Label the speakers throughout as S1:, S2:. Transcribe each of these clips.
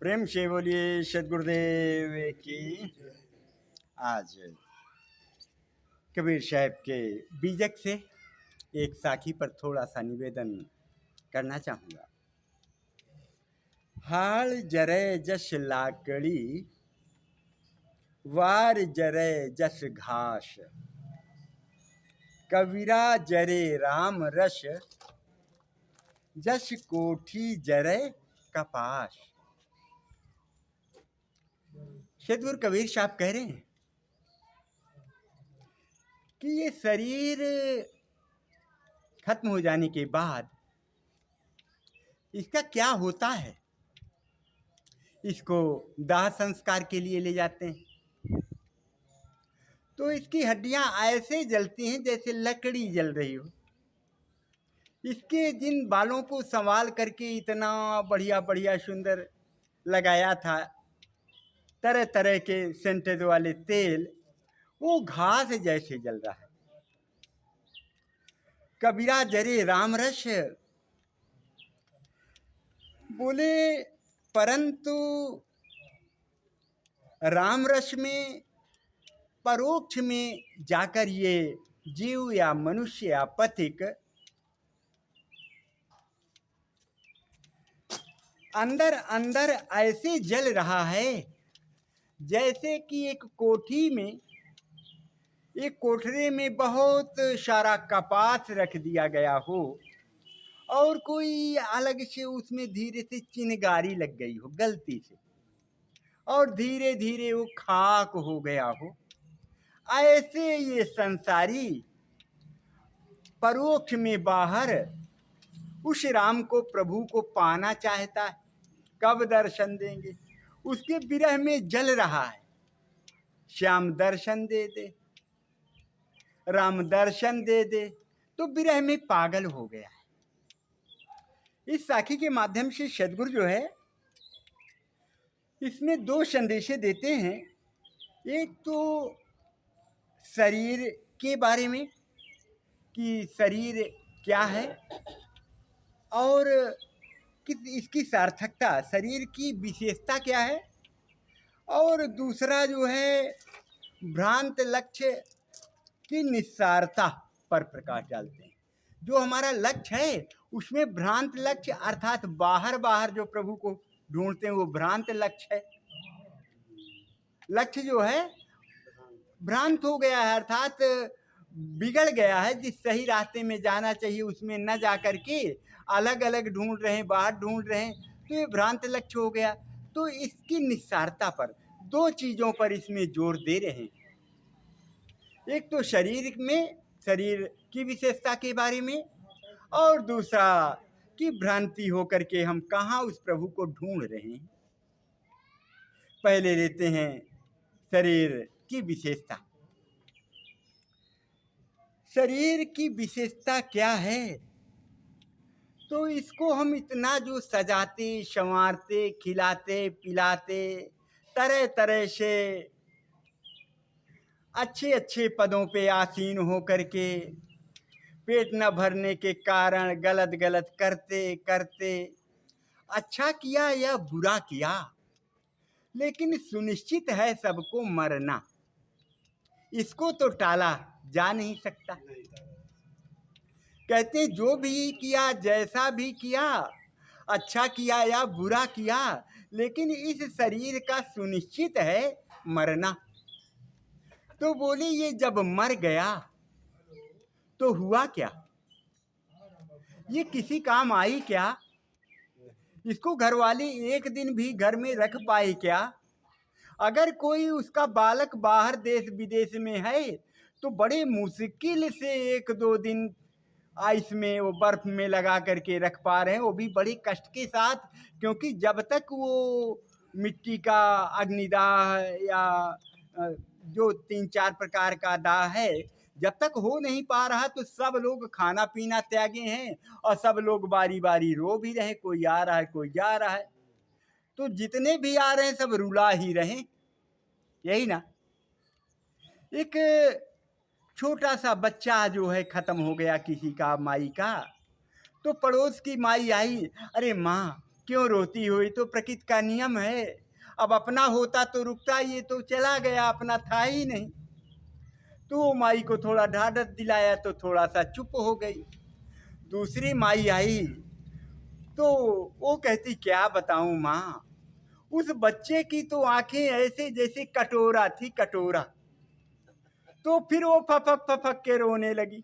S1: प्रेम से बोलिए सदगुरुदेव की। आज कबीर साहब के बीजक से एक साखी पर थोड़ा सा निवेदन करना चाहूँगा। हाल जरे जस लाकड़ी, वार जरे जस घास, कबीरा जरे राम रस, जस कोठी जरे कपास। सदगुरु कबीर साहब कह रहे हैं कि ये शरीर खत्म हो जाने के बाद इसका क्या होता है। इसको दाह संस्कार के लिए ले जाते हैं तो इसकी हड्डियां ऐसे जलती हैं जैसे लकड़ी जल रही हो। इसके जिन बालों को संवाल करके इतना बढ़िया बढ़िया सुंदर लगाया था, तरह तरह के सेंटेड वाले तेल, वो घास जैसे जल रहा है। कबीरा जरे राम रस बोले, परंतु राम रस में परोक्ष में जाकर ये जीव या मनुष्य या पथिक अंदर अंदर ऐसे जल रहा है जैसे कि एक कोठी में, एक कोठरे में बहुत सारा कपास रख दिया गया हो और कोई अलग से उसमें धीरे से चिनगारी लग गई हो गलती से, और धीरे धीरे वो खाक हो गया हो। ऐसे ये संसारी परोक्ष में बाहर उस राम को, प्रभु को पाना चाहता है। कब दर्शन देंगे? उसके विरह में जल रहा है। श्याम दर्शन दे दे, राम दर्शन दे दे, तो विरह में पागल हो गया है। इस साखी के माध्यम से सदगुरु जो है इसमें दो संदेशे देते हैं। एक तो शरीर के बारे में कि शरीर क्या है और इसकी सार्थकता, शरीर की विशेषता क्या है, और दूसरा जो है भ्रांत लक्ष्य की निस्सारता पर प्रकाश डालते हैं। जो हमारा लक्ष्य है उसमें भ्रांत लक्ष्य अर्थात बाहर बाहर जो प्रभु को ढूंढते हैं वो भ्रांत लक्ष्य है। लक्ष्य जो है भ्रांत हो गया है, अर्थात बिगड़ गया है। जिस सही रास्ते में जाना चाहिए उसमें न जा करके अलग अलग ढूंढ रहे हैं, बाहर ढूंढ रहे हैं, तो ये भ्रांत लक्ष्य हो गया। तो इसकी निस्सारता पर, दो चीजों पर इसमें जोर दे रहे हैं। एक तो शरीर में, शरीर की विशेषता के बारे में, और दूसरा कि भ्रांति होकर के हम कहाँ उस प्रभु को ढूंढ रहे हैं। पहले लेते हैं शरीर की विशेषता। शरीर की विशेषता क्या है? तो इसको हम इतना जो सजाते संवारते, खिलाते पिलाते, तरह तरह से अच्छे अच्छे पदों पे आसीन हो करके पेट न भरने के कारण गलत गलत करते करते अच्छा किया या बुरा किया, लेकिन सुनिश्चित है सबको मरना। इसको तो टाला जा नहीं सकता। कहते जो भी किया, जैसा भी किया, अच्छा किया या बुरा किया, लेकिन इस शरीर का सुनिश्चित है मरना। तो बोले ये जब मर गया तो हुआ क्या? ये किसी काम आई क्या? इसको घरवाले एक दिन भी घर में रख पाए क्या? अगर कोई उसका बालक बाहर देश विदेश में है तो बड़े मुश्किल से एक दो दिन आइस में, वो बर्फ में लगा करके रख पा रहे हैं, वो भी बड़ी कष्ट के साथ। क्योंकि जब तक वो मिट्टी का अग्निदाह या जो 3-4 प्रकार का दाह है जब तक हो नहीं पा रहा तो सब लोग खाना पीना त्यागे हैं और सब लोग बारी बारी रो भी रहे। कोई आ रहा है, कोई जा रहा है, तो जितने भी आ रहे हैं सब रुला ही रहे। यही ना। एक छोटा सा बच्चा जो है खत्म हो गया किसी का, माई का, तो पड़ोस की माई आई, अरे माँ क्यों रोती हो? ये तो प्रकृति का नियम है। अब अपना होता तो रुकता, ये तो चला गया, अपना था ही नहीं। तो वो माई को थोड़ा ढाढ़स दिलाया तो थोड़ा सा चुप हो गई। दूसरी माई आई तो वो कहती, क्या बताऊं माँ, उस बच्चे की तो आंखें ऐसे जैसे कटोरा थी, कटोरा। तो फिर वो फपक फपक के रोने लगी।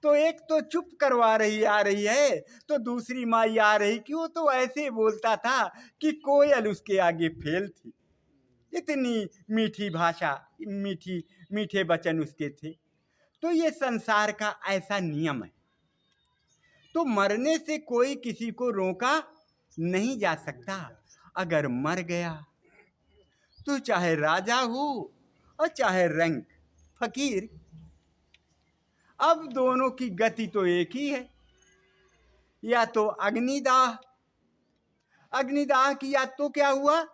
S1: तो एक तो चुप करवा रही आ रही है, तो दूसरी माई आ रही कि वो तो ऐसे बोलता था कि कोयल उसके आगे फेल थी। इतनी मीठी भाषा, मीठी मीठे वचन उसके थे। तो ये संसार का ऐसा नियम है। तो मरने से कोई किसी को रोका नहीं जा सकता। अगर मर गया तो चाहे राजा हो और चाहे रंक फकीर, अब दोनों की गति तो एक ही है। या तो अग्निदाह, अग्निदाह किया तो क्या हुआ,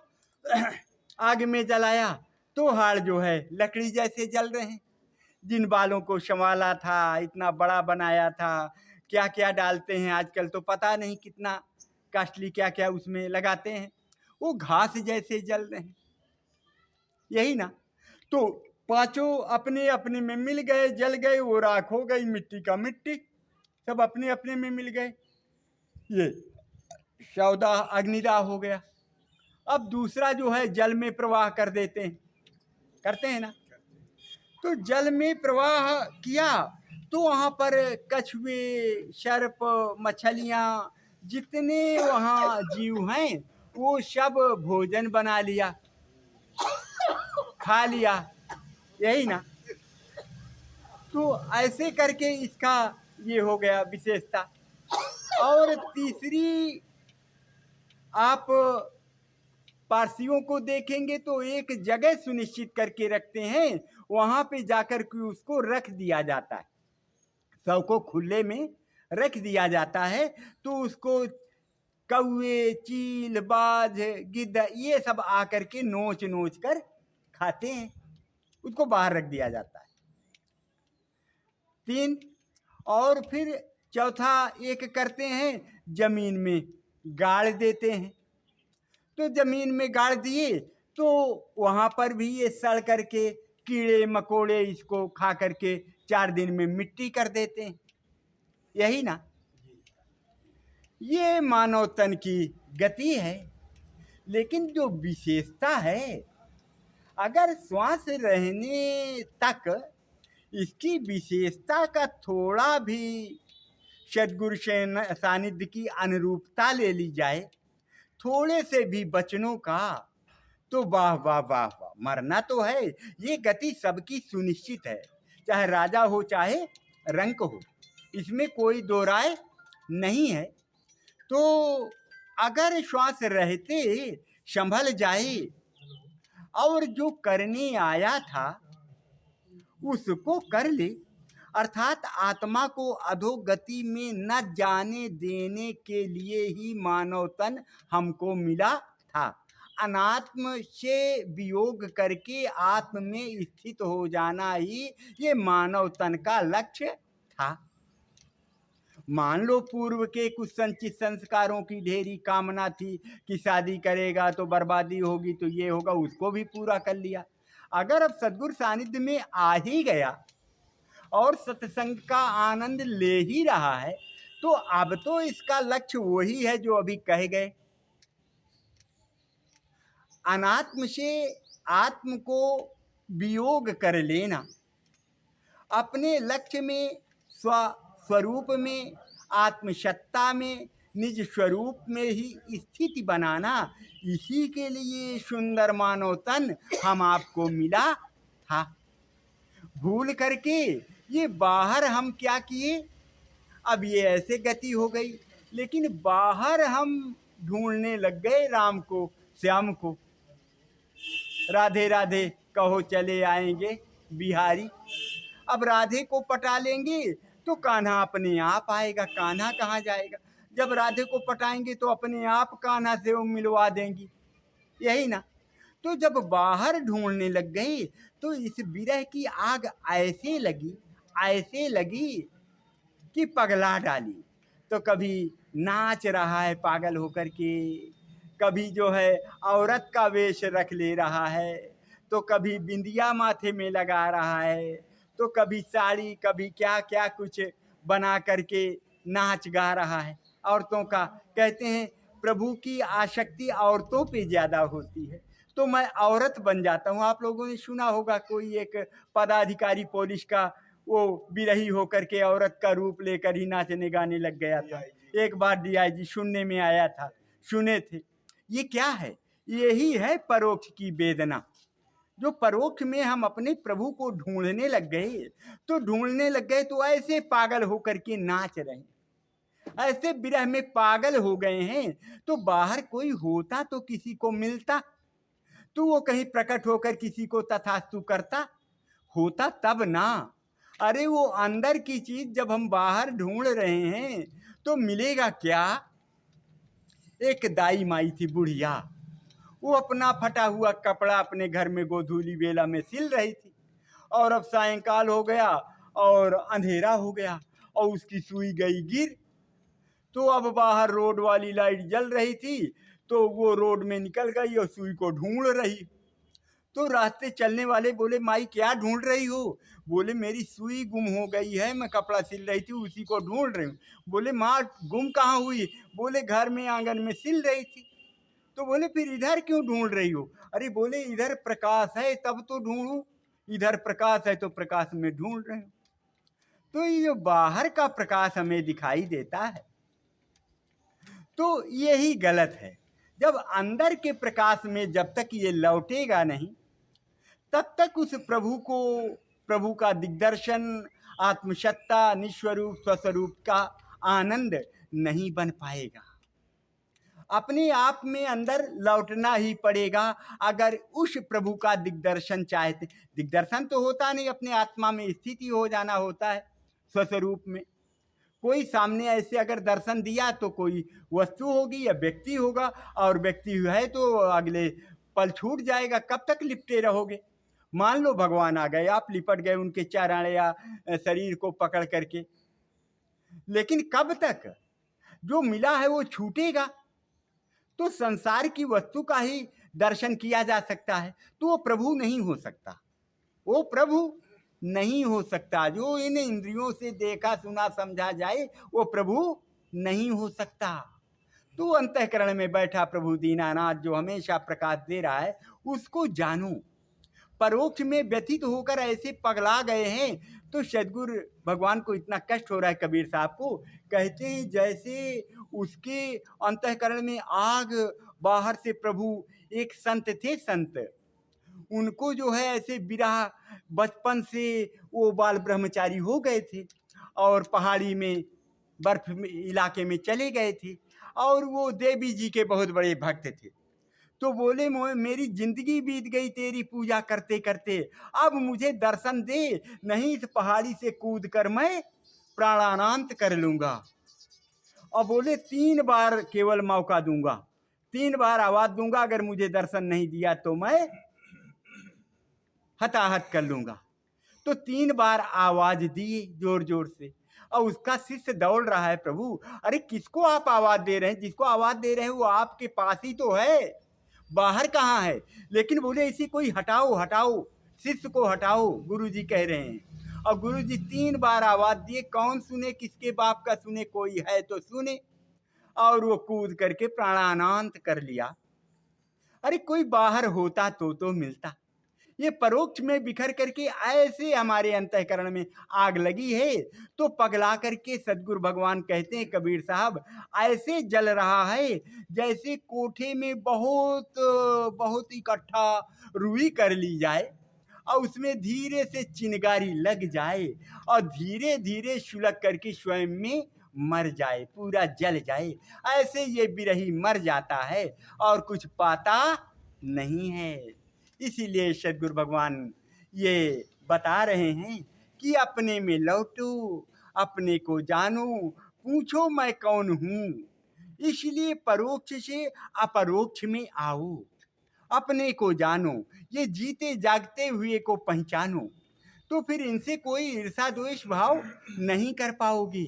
S1: आग में जलाया तो हाड़ जो है लकड़ी जैसे जल रहे हैं। जिन बालों को संभाला था, इतना बड़ा बनाया था, क्या क्या डालते हैं आजकल तो पता नहीं, कितना कास्टली क्या क्या उसमें लगाते हैं, वो घास जैसे जल रहे हैं। यही ना। तो पांचों अपने अपने में मिल गए, जल गए, वो राख हो गई, मिट्टी का मिट्टी, सब अपने अपने में मिल गए। ये सौदा अग्निदाह हो गया। अब दूसरा जो है जल में प्रवाह कर देते हैं, करते हैं ना। तो जल में प्रवाह किया तो वहां पर कछुए, सर्प, मछलियां, जितने वहां जीव हैं वो सब भोजन बना लिया, खा लिया। यही ना। तो ऐसे करके इसका ये हो गया विशेषता। और तीसरी, आप पारसियों को देखेंगे तो एक जगह सुनिश्चित करके रखते हैं, वहां पे जाकर के उसको रख दिया जाता है, सब को खुले में रख दिया जाता है। तो उसको कौए, चील, बाज, गिद्ध ये सब आकर के नोच नोच कर खाते हैं, उसको बाहर रख दिया जाता है। 3 और फिर चौथा एक करते हैं, जमीन में गाड़ देते हैं। तो जमीन में गाड़ दिए तो वहां पर भी ये सड़ करके कीड़े मकोड़े इसको खा करके 4 दिन में मिट्टी कर देते हैं। यही ना। ये मानव तन की गति है। लेकिन जो विशेषता है, अगर श्वास रहने तक इसकी विशेषता का थोड़ा भी सद्गुरु सानिध्य की अनुरूपता ले ली जाए, थोड़े से भी वचनों का, तो वाह वाह वाह वाह, मरना तो है। ये गति सबकी सुनिश्चित है, चाहे राजा हो चाहे रंक हो, इसमें कोई दो राय नहीं है। तो अगर श्वास रहते संभल जाए और जो करने आया था उसको कर ले, अर्थात आत्मा को अधोगति में न जाने देने के लिए ही मानव तन हमको मिला था। अनात्म से वियोग करके आत्म में स्थित हो जाना ही ये मानव तन का लक्ष्य था। मान लो पूर्व के कुछ संचित संस्कारों की ढेरी कामना थी कि शादी करेगा तो बर्बादी होगी, तो ये होगा, उसको भी पूरा कर लिया। अगर अब सद्गुरु सानिध्य में आ ही गया और सत्संग का आनंद ले ही रहा है, तो अब तो इसका लक्ष्य वही है जो अभी कहे गए, अनात्म से आत्म को वियोग कर लेना, अपने लक्ष्य में, स्वरूप में, आत्मसत्ता में, निज स्वरूप में ही स्थिति बनाना। इसी के लिए सुंदर मानव तन हम आपको मिला था। भूल करके ये बाहर हम क्या किए, अब ये ऐसे गति हो गई, लेकिन बाहर हम ढूंढने लग गए राम को, श्याम को। राधे राधे कहो चले आएंगे बिहारी। अब राधे को पटा लेंगे तो कान्हा अपने आप आएगा, कान्हा कहाँ जाएगा। जब राधे को पटाएंगे तो अपने आप कान्हा से वो मिलवा देंगी। यही ना। तो जब बाहर ढूंढने लग गई तो इस विरह की आग ऐसे लगी कि पगला डाली। तो कभी नाच रहा है पागल होकर के, कभी जो है औरत का वेश रख ले रहा है, तो कभी बिंदिया माथे में लगा रहा है, तो कभी साड़ी, कभी क्या क्या कुछ बना करके नाच गा रहा है औरतों का। कहते हैं प्रभु की आसक्ति औरतों पे ज़्यादा होती है, तो मैं औरत बन जाता हूँ। आप लोगों ने सुना होगा कोई एक पदाधिकारी पुलिस का, वो बिरही होकर के औरत का रूप लेकर ही नाचने गाने लग गया था। एक बार डीआईजी सुनने में आया था, सुने थे। ये क्या है? यही है परोक्ष की वेदना। जो परोक्ष में हम अपने प्रभु को ढूंढने लग गए, तो ऐसे पागल होकर के नाच रहे हैं, ऐसे विरह में पागल हो गए हैं। तो बाहर कोई होता तो किसी को मिलता, तो वो कहीं प्रकट होकर किसी को तथास्तु करता, होता तब ना। अरे वो अंदर की चीज जब हम बाहर ढूंढ रहे हैं तो मिलेगा क्या? एक दाई माई थी बुढ़िया, वो अपना फटा हुआ कपड़ा अपने घर में गोधूली बेला में सिल रही थी, और अब सायंकाल हो गया और अंधेरा हो गया और उसकी सुई गई गिर। तो अब बाहर रोड वाली लाइट जल रही थी, तो वो रोड में निकल गई और सुई को ढूंढ रही। तो रास्ते चलने वाले बोले, माई क्या ढूंढ रही हो? बोले मेरी सुई गुम हो गई है, मैं कपड़ा सिल रही थी उसी को ढूंढ रही हूँ। बोले माँ गुम कहाँ हुई? बोले घर में आंगन में सिल रही थी। तो बोले फिर इधर क्यों ढूंढ रही हो? अरे बोले इधर प्रकाश है तब तो ढूंढूं, इधर प्रकाश है तो प्रकाश में ढूंढ रहे हूँ। तो ये जो बाहर का प्रकाश हमें दिखाई देता है, तो यही गलत है। जब अंदर के प्रकाश में जब तक ये लौटेगा नहीं, तब तक उस प्रभु का दिग्दर्शन, आत्मसत्ता, निस्वरूप स्वस्वरूप का आनंद नहीं बन पाएगा। अपने आप में अंदर लौटना ही पड़ेगा अगर उस प्रभु का दिग्दर्शन चाहते। दिग्दर्शन तो होता नहीं, अपने आत्मा में स्थिति हो जाना होता है स्वस्वरूप में। कोई सामने ऐसे अगर दर्शन दिया तो कोई वस्तु होगी या व्यक्ति होगा, और व्यक्ति है तो अगले पल छूट जाएगा, कब तक लिपटे रहोगे? मान लो भगवान आ गए, आप लिपट गए उनके चरण या शरीर को पकड़ करके, लेकिन कब तक? जो मिला है वो छूटेगा। तो संसार की वस्तु का ही दर्शन किया जा सकता है, तो वो प्रभु नहीं हो सकता, वो प्रभु नहीं हो सकता। जो इन इंद्रियों से देखा सुना समझा जाए वो प्रभु नहीं हो सकता। तो अंतःकरण में बैठा प्रभु दीनानाथ जो हमेशा प्रकाश दे रहा है, उसको जानो। परोक्ष में व्यथित होकर ऐसे पगला गए हैं, तो सदगुरु भगवान को इतना कष्ट हो रहा है, कबीर साहब को कहते हैं जैसे उसके अंतःकरण में आग, बाहर से प्रभु एक संत थे, संत उनको जो है ऐसे विरह, बचपन से वो बाल ब्रह्मचारी हो गए थे और पहाड़ी में बर्फ में इलाके में चले गए थे, और वो देवी जी के बहुत बड़े भक्त थे। तो बोले मेरी जिंदगी बीत गई तेरी पूजा करते करते, अब मुझे दर्शन दे, नहीं इस पहाड़ी से कूद कर मैं प्राणांत कर लूंगा। और बोले 3 बार केवल मौका दूंगा, 3 बार आवाज दूंगा, अगर मुझे दर्शन नहीं दिया तो मैं हताहत कर लूंगा। तो 3 बार आवाज दी जोर जोर से, और उसका शिष्य दौड़ रहा है, प्रभु अरे किसको आप आवाज दे रहे हैं? जिसको आवाज दे रहे हैं वो आपके पास ही तो है, बाहर कहाँ है? लेकिन बोले इसी कोई हटाओ हटाओ, शिष्य को हटाओ, गुरुजी कह रहे हैं। और गुरुजी 3 बार आवाज दिए, कौन सुने, किसके बाप का सुने, कोई है तो सुने। और वो कूद करके प्राणांत कर लिया। अरे कोई बाहर होता तो मिलता। ये परोक्ष में बिखर करके ऐसे हमारे अंतःकरण में आग लगी है, तो पगला करके सदगुरु भगवान कहते हैं, कबीर साहब ऐसे जल रहा है जैसे कोठे में बहुत बहुत इकट्ठा रुई कर ली जाए और उसमें धीरे से चिनगारी लग जाए और धीरे धीरे सुलग करके स्वयं में मर जाए, पूरा जल जाए। ऐसे ये बिरही मर जाता है और कुछ पाता नहीं है। इसीलिए सदगुरु भगवान ये बता रहे हैं कि अपने में लौटो, अपने को जानो, पूछो मैं कौन हूँ। इसलिए परोक्ष से अपरोक्ष में आओ, अपने को जानो, ये जीते जागते हुए को पहचानो, तो फिर इनसे कोई ईर्षा द्वेष भाव नहीं कर पाओगे,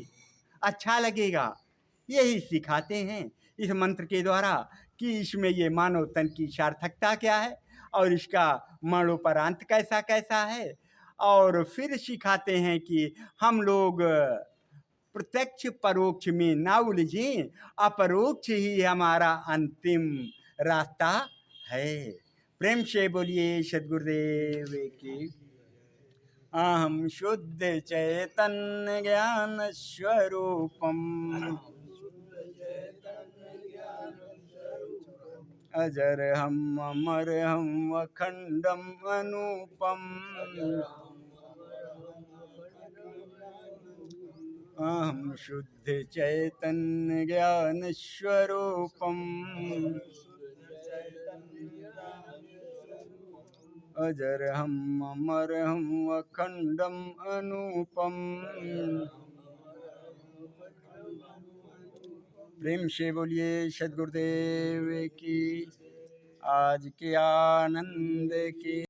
S1: अच्छा लगेगा। यही सिखाते हैं इस मंत्र के द्वारा कि इसमें ये मानव तन की सार्थकता क्या है और इसका मरणोपरांत कैसा कैसा है। और फिर सिखाते हैं कि हम लोग प्रत्यक्ष परोक्ष में ना उलझें, अपरोक्ष ही हमारा अंतिम रास्ता है। प्रेम से बोलिए सद्गुरुदेव की। अहम शुद्ध चैतन्य ज्ञान स्वरूपम अजर हम अमर हम अखंडम अनुपम। अहम शुद्ध चैतन्य ज्ञान स्वरूपम अजर हम अमर हम अखंडम अनुपम। प्रेम से बोलिए सद्गुरुदेव की। आज के आनंद की